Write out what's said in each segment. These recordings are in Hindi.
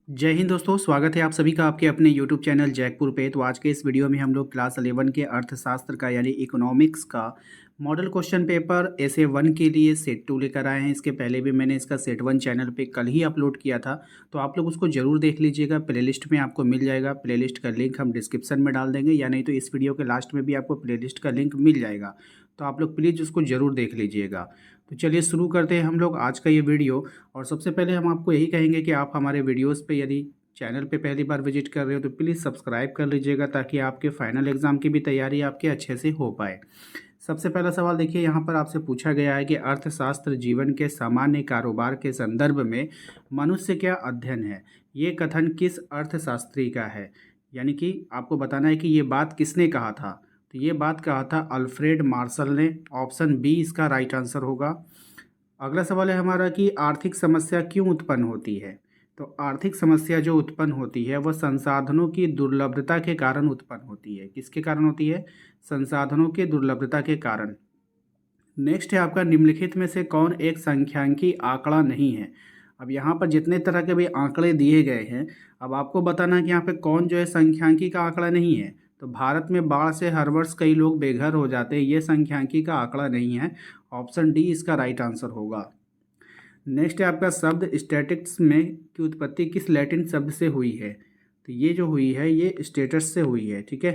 जय हिंद दोस्तों, स्वागत है आप सभी का आपके अपने यूट्यूब चैनल जैकपुर पे। तो आज के इस वीडियो में हम लोग क्लास 11 के अर्थशास्त्र का यानी इकोनॉमिक्स का मॉडल क्वेश्चन पेपर ऐसे 1 के लिए सेट 2 लेकर आए हैं। इसके पहले भी मैंने इसका सेट 1 चैनल पे कल ही अपलोड किया था, तो आप लोग उसको ज़रूर देख लीजिएगा। प्लेलिस्ट में आपको मिल जाएगा, प्लेलिस्ट का लिंक हम डिस्क्रिप्शन में डाल देंगे, या नहीं तो इस वीडियो के लास्ट में भी आपको प्लेलिस्ट का लिंक मिल जाएगा। तो आप लोग प्लीज़ उसको ज़रूर देख लीजिएगा। तो चलिए शुरू करते हैं हम लोग आज का ये वीडियो। और सबसे पहले हम आपको यही कहेंगे कि आप हमारे वीडियोज़ पे यदि चैनल पे पहली बार विजिट कर रहे हो तो प्लीज़ सब्सक्राइब कर लीजिएगा, ताकि आपके फाइनल एग्ज़ाम की भी तैयारी आपके अच्छे से हो पाए। सबसे पहला सवाल देखिए, यहाँ पर आपसे पूछा गया है कि अर्थशास्त्र जीवन के सामान्य कारोबार के संदर्भ में मनुष्य क्या अध्ययन है। ये कथन किस अर्थशास्त्री का है, यानी कि आपको बताना है कि ये बात किसने कहा था। तो ये बात कहा था अल्फ्रेड मार्शल ने। ऑप्शन बी इसका राइट आंसर होगा। अगला सवाल है हमारा कि आर्थिक समस्या क्यों उत्पन्न होती है। तो आर्थिक समस्या जो उत्पन्न होती है वह संसाधनों की दुर्लभता के कारण उत्पन्न होती है। किसके कारण होती है? संसाधनों के दुर्लभता के कारण। नेक्स्ट है आपका, निम्नलिखित में से कौन एक संख्यांकी आंकड़ा नहीं है। अब यहाँ पर जितने तरह के भी आंकड़े दिए गए हैं, अब आपको बताना है कि यहाँ पे कौन जो है संख्यांकी का आंकड़ा नहीं है। तो भारत में बाढ़ से हर वर्ष कई लोग बेघर हो जाते हैं, ये संख्यांकी का आंकड़ा नहीं है। ऑप्शन डी इसका राइट आंसर होगा। नेक्स्ट है आपका, शब्द स्टैटिक्स में की उत्पत्ति किस लैटिन शब्द से हुई है। तो ये जो हुई है ये स्टेटस से हुई है। ठीक है,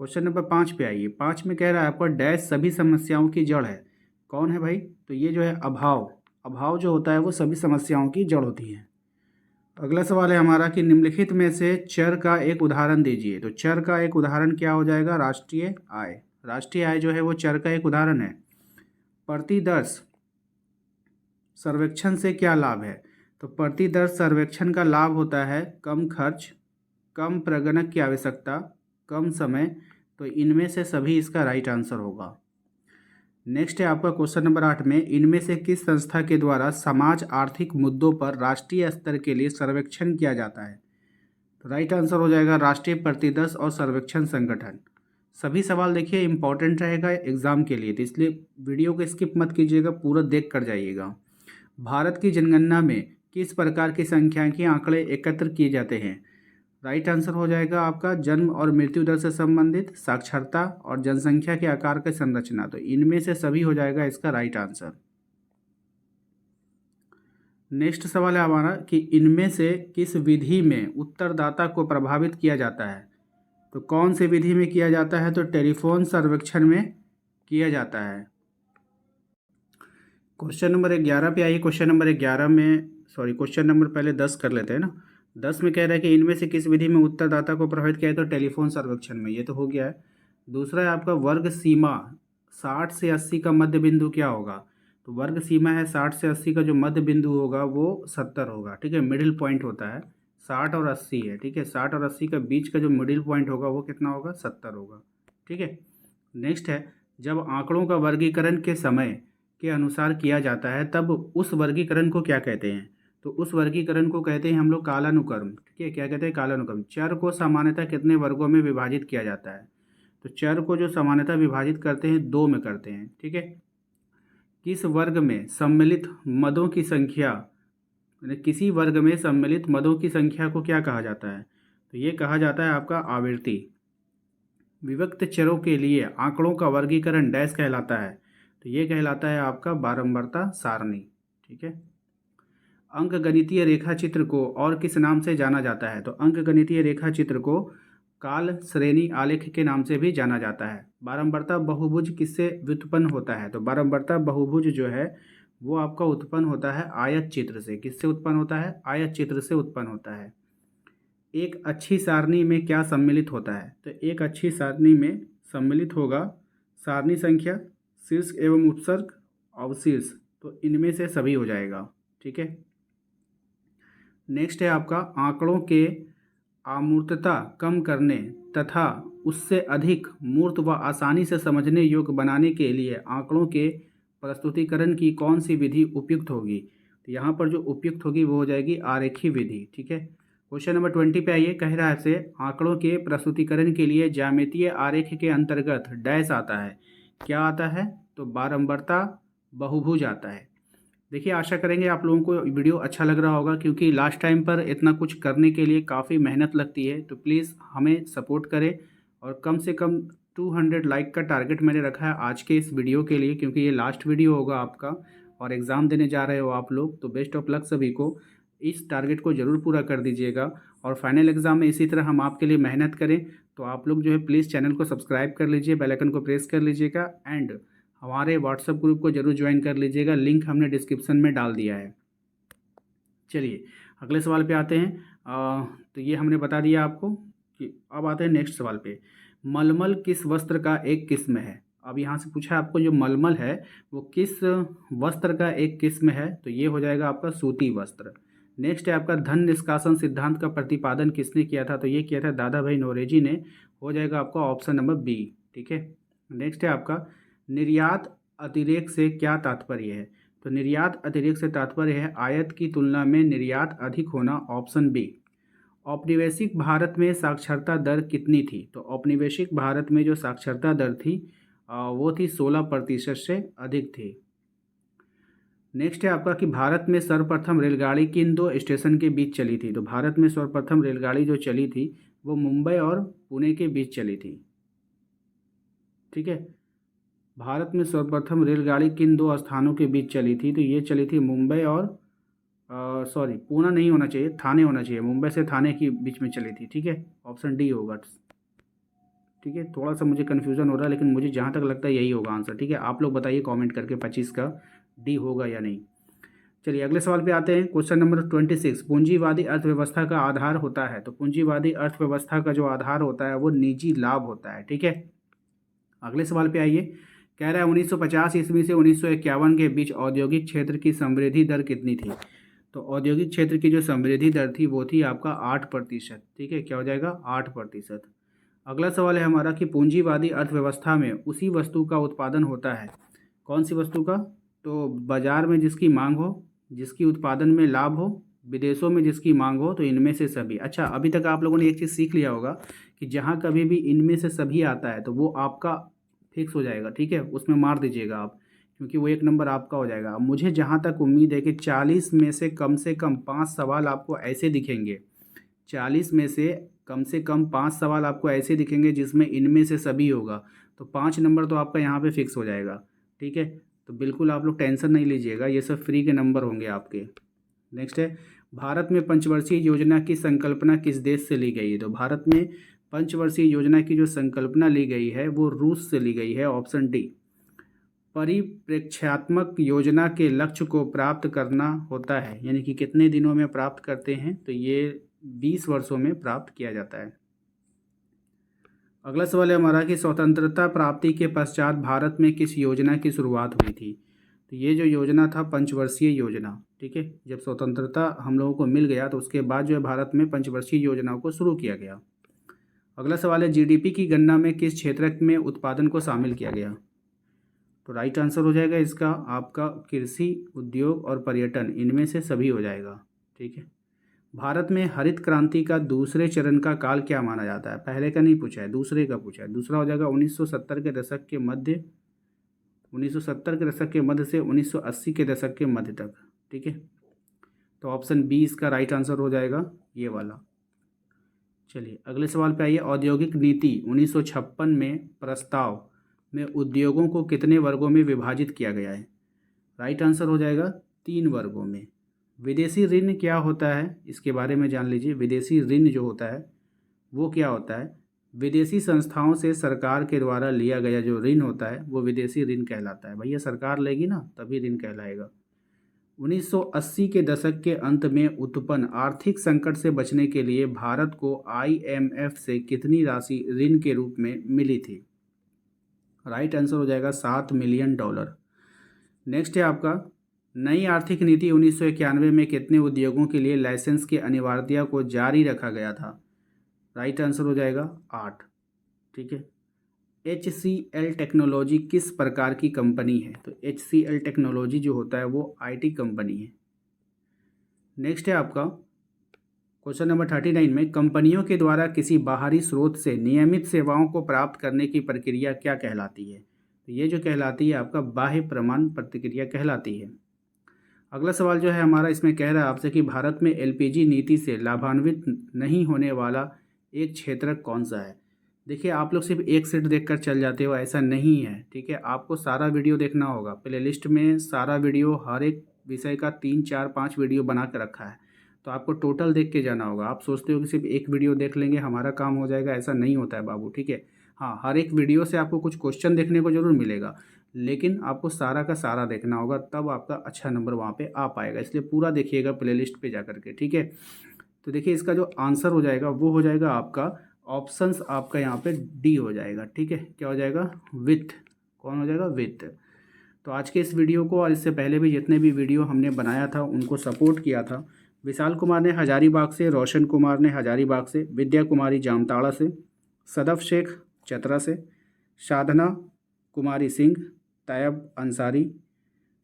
क्वेश्चन नंबर 5 पे आइए। 5 में कह रहा है आपका डैश सभी समस्याओं की जड़ है। कौन है भाई? तो ये जो है अभाव। अभाव जो होता है वो सभी समस्याओं की जड़ होती है। अगला सवाल है हमारा कि निम्नलिखित में से चर का एक उदाहरण दीजिए। तो चर का एक उदाहरण क्या हो जाएगा? राष्ट्रीय आय। राष्ट्रीय आय जो है वो चर का एक उदाहरण है। प्रतिदर्श सर्वेक्षण से क्या लाभ है? तो प्रतिदर्श सर्वेक्षण का लाभ होता है कम खर्च, कम प्रगणक की आवश्यकता, कम समय। तो इनमें से सभी इसका राइट आंसर होगा। नेक्स्ट है आपका क्वेश्चन नंबर 8 में, इनमें से किस संस्था के द्वारा समाज आर्थिक मुद्दों पर राष्ट्रीय स्तर के लिए सर्वेक्षण किया जाता है। तो राइट आंसर हो जाएगा राष्ट्रीय प्रतिदर्श और सर्वेक्षण संगठन। सभी सवाल देखिए इंपॉर्टेंट रहेगा एग्जाम के लिए, तो इसलिए वीडियो को स्किप मत कीजिएगा, पूरा देख कर जाइएगा। भारत की जनगणना में किस प्रकार की सांख्यिकी आंकड़े एकत्र किए जाते हैं। राइट आंसर हो जाएगा आपका जन्म और मृत्यु दर से संबंधित, साक्षरता और जनसंख्या के आकार की संरचना। तो इनमें से सभी हो जाएगा इसका राइट आंसर। नेक्स्ट सवाल है हमारा कि इनमें से किस विधि में उत्तरदाता को प्रभावित किया जाता है। तो कौन सी विधि में किया जाता है? तो टेलीफोन सर्वेक्षण में किया जाता है। क्वेश्चन नंबर 11 पे आइए। क्वेश्चन नंबर 11 में क्वेश्चन नंबर पहले 10 कर लेते हैं ना। 10 में कह रहा है कि इनमें से किस विधि में उत्तरदाता को प्रभावित किया है। तो टेलीफोन सर्वेक्षण में, ये तो हो गया है। दूसरा है आपका वर्ग सीमा 60 से 80 का मध्य बिंदु क्या होगा। तो वर्ग सीमा है 60 से 80 का जो मध्य बिंदु होगा वो 70 होगा। ठीक है, मिडिल पॉइंट होता है। 60 और 80 है। ठीक है, 60 और 80 का बीच का जो मिडिल पॉइंट होगा वो कितना होगा? 70 होगा। ठीक है, नेक्स्ट है, जब आंकड़ों का वर्गीकरण के समय के अनुसार किया जाता है तब उस वर्गीकरण को क्या कहते हैं। तो उस वर्गीकरण को कहते हैं हम लोग कालानुक्रम। ठीक है, क्या कहते हैं? कालानुक्रम। चर को सामान्यतः कितने वर्गों में विभाजित किया जाता है। तो चर को जो सामान्यतः विभाजित करते हैं 2 में करते हैं। ठीक है, किस वर्ग में सम्मिलित मदों की संख्या, यानी किसी वर्ग में सम्मिलित मदों की संख्या को क्या कहा जाता है। तो ये कहा जाता है आपका आवृत्ति। विविक्त चरों के लिए आंकड़ों का वर्गीकरण डैश कहलाता है। तो ये कहलाता है आपका बारंबारता सारणी। ठीक है, अंकगणितीय रेखा चित्र को और किस नाम से जाना जाता है। तो अंकगणितीय रेखा चित्र को काल श्रेणी आलेख के नाम से भी जाना जाता है। बारंबारता बहुभुज किससे व्युत्पन्न होता है। तो बारंबारता बहुभुज जो है वो आपका उत्पन्न होता है आयत चित्र से। किससे उत्पन्न होता है? आयत चित्र से उत्पन्न होता है। एक अच्छी सारणी में क्या सम्मिलित होता है। तो एक अच्छी सारणी में सम्मिलित होगा सारणी संख्या, शीर्ष एवं उपसर्ग, अवशीर्ष। तो इनमें से सभी हो जाएगा। ठीक है, नेक्स्ट है आपका आंकड़ों के अमूर्तता कम करने तथा उससे अधिक मूर्त व आसानी से समझने योग्य बनाने के लिए आंकड़ों के प्रस्तुतिकरण की कौन सी विधि उपयुक्त होगी। तो यहाँ पर जो उपयुक्त होगी वो हो जाएगी आरेखीय विधि। ठीक है, क्वेश्चन नंबर 20 पे आइए। कह रहा है आपसे आंकड़ों के प्रस्तुतिकरण के लिए ज्यामितीय आरेख के अंतर्गत डैश आता है। क्या आता है? तो बारंबारता बहुभुज आता है। देखिए, आशा करेंगे आप लोगों को वीडियो अच्छा लग रहा होगा, क्योंकि लास्ट टाइम पर इतना कुछ करने के लिए काफ़ी मेहनत लगती है। तो प्लीज़ हमें सपोर्ट करें और कम से कम 200 लाइक का टारगेट मैंने रखा है आज के इस वीडियो के लिए, क्योंकि ये लास्ट वीडियो होगा आपका और एग्ज़ाम देने जा रहे हो आप लोग। तो बेस्ट ऑफ लक सभी को, इस टारगेट को ज़रूर पूरा कर दीजिएगा और फाइनल एग्ज़ाम में इसी तरह हम आपके लिए मेहनत करें। तो आप लोग जो है प्लीज़ चैनल को सब्सक्राइब कर लीजिए, बेल आइकन को प्रेस कर लीजिएगा एंड हमारे व्हाट्सएप ग्रुप को ज़रूर ज्वाइन कर लीजिएगा, लिंक हमने डिस्क्रिप्शन में डाल दिया है। चलिए अगले सवाल पे आते हैं। तो ये हमने बता दिया आपको कि अब आते हैं नेक्स्ट सवाल पे। मलमल किस वस्त्र का एक किस्म है? अब यहाँ से पूछा है आपको, जो मलमल है वो किस वस्त्र का एक किस्म है? तो ये हो जाएगा आपका सूती वस्त्र। नेक्स्ट है आपका धन निष्कासन सिद्धांत का प्रतिपादन किसने किया था? तो ये किया था दादा भाई नौरोजी ने। हो जाएगा आपका ऑप्शन नंबर बी। ठीक है। नेक्स्ट है आपका निर्यात अतिरेक से क्या तात्पर्य है? तो निर्यात अतिरेक से तात्पर्य है आयात की तुलना में निर्यात अधिक होना, ऑप्शन बी। औपनिवेशिक भारत में साक्षरता दर कितनी थी? तो औपनिवेशिक भारत में जो साक्षरता दर थी वो थी 16% से अधिक थी। नेक्स्ट है आपका कि भारत में सर्वप्रथम रेलगाड़ी किन दो स्टेशन के बीच चली थी? तो भारत में सर्वप्रथम रेलगाड़ी जो चली थी वो मुंबई और पुणे के बीच चली थी। ठीक है। भारत में सर्वप्रथम रेलगाड़ी किन दो स्थानों के बीच चली थी? तो ये चली थी मुंबई और सॉरी, पूना नहीं होना चाहिए, थाने होना चाहिए। मुंबई से थाने के बीच में चली थी। ठीक है, ऑप्शन डी होगा। ठीक है, थोड़ा सा मुझे कन्फ्यूज़न हो रहा है, लेकिन मुझे जहाँ तक लगता है यही होगा आंसर। ठीक है, आप लोग बताइए कमेंट करके 25 का डी होगा या नहीं। चलिए अगले सवाल पे आते हैं। क्वेश्चन नंबर 26, पूंजीवादी अर्थव्यवस्था का आधार होता है? तो पूंजीवादी अर्थव्यवस्था का जो आधार होता है वो निजी लाभ होता है। ठीक है। अगले सवाल पे आइए। कह रहा है 1950 ईस्वी से 1951 के बीच औद्योगिक क्षेत्र की समृद्धि दर कितनी थी? तो औद्योगिक क्षेत्र की जो समृद्धि दर थी वो थी आपका 8%। ठीक है, क्या हो जाएगा? 8%। अगला सवाल है हमारा कि पूंजीवादी अर्थव्यवस्था में उसी वस्तु का उत्पादन होता है। कौन सी वस्तु का? तो बाजार में जिसकी मांग हो, जिसकी उत्पादन में लाभ हो, विदेशों में जिसकी मांग हो, तो इनमें से सभी। अच्छा, अभी तक आप लोगों ने एक चीज़ सीख लिया होगा कि जहाँ कभी भी इनमें से सभी आता है तो वो आपका फिक्स हो जाएगा। ठीक है, उसमें मार दीजिएगा आप, क्योंकि वो एक नंबर आपका हो जाएगा। मुझे जहाँ तक उम्मीद है कि 40 में से कम 5 सवाल आपको ऐसे दिखेंगे। 40 में से कम 5 सवाल आपको ऐसे दिखेंगे जिसमें इनमें से सभी होगा। तो 5 नंबर तो आपका यहाँ पे फिक्स हो जाएगा। ठीक है, तो बिल्कुल आप लोग टेंशन नहीं लीजिएगा, ये सब फ्री के नंबर होंगे आपके। नेक्स्ट है, भारत में पंचवर्षीय योजना की संकल्पना किस देश से ली गई है? तो भारत में पंचवर्षीय योजना की जो संकल्पना ली गई है वो रूस से ली गई है, ऑप्शन डी। परिप्रेक्ष्यात्मक योजना के लक्ष्य को प्राप्त करना होता है, यानी कि कितने दिनों में प्राप्त करते हैं? तो ये 20 वर्षों में प्राप्त किया जाता है। अगला सवाल है हमारा कि स्वतंत्रता प्राप्ति के पश्चात भारत में किस योजना की शुरुआत हुई थी? तो ये जो योजना था पंचवर्षीय योजना। ठीक है, जब स्वतंत्रता हम लोगों को मिल गया तो उसके बाद जो है भारत में पंचवर्षीय योजनाओं को शुरू किया गया। अगला सवाल है जीडीपी की गणना में किस क्षेत्र में उत्पादन को शामिल किया गया? तो राइट आंसर हो जाएगा इसका आपका कृषि, उद्योग और पर्यटन, इनमें से सभी हो जाएगा। ठीक है। भारत में हरित क्रांति का दूसरे चरण का काल क्या माना जाता है? पहले का नहीं पूछा है, दूसरे का पूछा है। दूसरा हो जाएगा 1970 के दशक के मध्य, 1970 के दशक के मध्य से 1980 के दशक के मध्य तक। ठीक है, तो ऑप्शन बी इसका राइट आंसर हो जाएगा, ये वाला। चलिए अगले सवाल पे आइए। औद्योगिक नीति 1956 में प्रस्ताव में उद्योगों को कितने वर्गों में विभाजित किया गया है? राइट आंसर हो जाएगा 3 वर्गों में। विदेशी ऋण क्या होता है, इसके बारे में जान लीजिए। विदेशी ऋण जो होता है वो क्या होता है? विदेशी संस्थाओं से सरकार के द्वारा लिया गया जो ऋण होता है वो विदेशी ऋण कहलाता है। भैया सरकार लेगी ना तभी ऋण कहलाएगा। 1980 के दशक के अंत में उत्पन्न आर्थिक संकट से बचने के लिए भारत को IMF से कितनी राशि ऋण के रूप में मिली थी? राइट आंसर हो जाएगा $7 मिलियन। नेक्स्ट है आपका नई आर्थिक नीति 1991 में कितने उद्योगों के लिए लाइसेंस की अनिवार्यता को जारी रखा गया था? राइट आंसर हो जाएगा 8। ठीक है। HCL टेक्नोलॉजी किस प्रकार की कंपनी है? तो HCL टेक्नोलॉजी जो होता है वो IT कंपनी है। नेक्स्ट है आपका क्वेश्चन नंबर 39 में कंपनियों के द्वारा किसी बाहरी स्रोत से नियमित सेवाओं को प्राप्त करने की प्रक्रिया क्या कहलाती है? तो ये जो कहलाती है आपका बाह्य प्रमाण प्रक्रिया कहलाती है। अगला सवाल जो है हमारा इसमें कह रहा है आपसे कि भारत में एलपीजी नीति से लाभान्वित नहीं होने वाला एक क्षेत्र कौन सा है। देखिए आप लोग सिर्फ एक सेट देखकर चल जाते हो, ऐसा नहीं है, ठीक है। आपको सारा वीडियो देखना होगा। प्लेलिस्ट में सारा वीडियो हर एक विषय का 3 4 5 वीडियो बना के रखा है, तो आपको टोटल देख के जाना होगा। आप सोचते हो कि सिर्फ एक वीडियो देख लेंगे हमारा काम हो जाएगा, ऐसा नहीं होता है बाबू, ठीक है। हाँ, हर एक वीडियो से आपको कुछ क्वेश्चन देखने को ज़रूर मिलेगा, लेकिन आपको सारा का सारा देखना होगा, तब आपका अच्छा नंबर वहाँ पे आ पाएगा। इसलिए पूरा देखिएगा प्लेलिस्ट पे जा करके, ठीक है। तो देखिए इसका जो आंसर हो जाएगा वो हो जाएगा आपका ऑप्शंस, आपका यहाँ पे डी हो जाएगा, ठीक है। क्या हो जाएगा? विथ। कौन हो जाएगा? विथ। तो आज के इस वीडियो को और इससे पहले भी जितने भी वीडियो हमने बनाया था उनको सपोर्ट किया था। विशाल कुमार ने हजारीबाग से, रोशन कुमार ने हजारीबाग से, विद्या कुमारी जामताड़ा से, सदफ शेख चतरा से, साधना कुमारी सिंह, तैयब अंसारी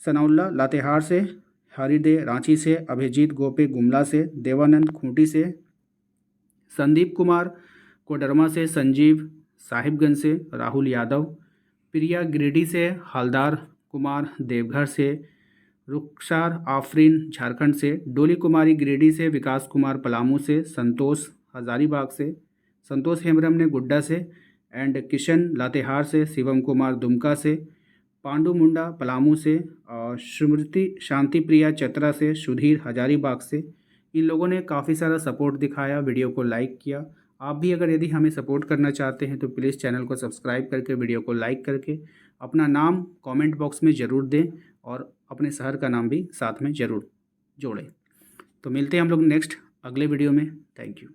सनाउल्ला लातेहार से, हरिदे रांची से, अभिजीत गोपे गुमला से, देवानंद खूंटी से, संदीप कुमार कोडरमा से, संजीव साहिबगंज से, राहुल यादव, प्रिया गिरिडीह से, हलदार कुमार देवघर से, रुखसार आफरीन झारखंड से, डोली कुमारी गिरिडीह से, विकास कुमार पलामू से, संतोष हजारीबाग से, संतोष हेम्ब्रम ने गुड्डा से, एंड किशन लातेहार से, शिवम कुमार दुमका से, पांडु मुंडा पलामू से, और स्मृति शांति प्रिया चतरा से, सुधीर हजारीबाग से। इन लोगों ने काफ़ी सारा सपोर्ट दिखाया, वीडियो को लाइक किया। आप भी अगर यदि हमें सपोर्ट करना चाहते हैं तो प्लीज़ चैनल को सब्सक्राइब करके, वीडियो को लाइक करके अपना नाम कमेंट बॉक्स में ज़रूर दें और अपने शहर का नाम भी साथ में ज़रूर जोड़ें। तो मिलते हैं हम लोग नेक्स्ट अगले वीडियो में। Thank you.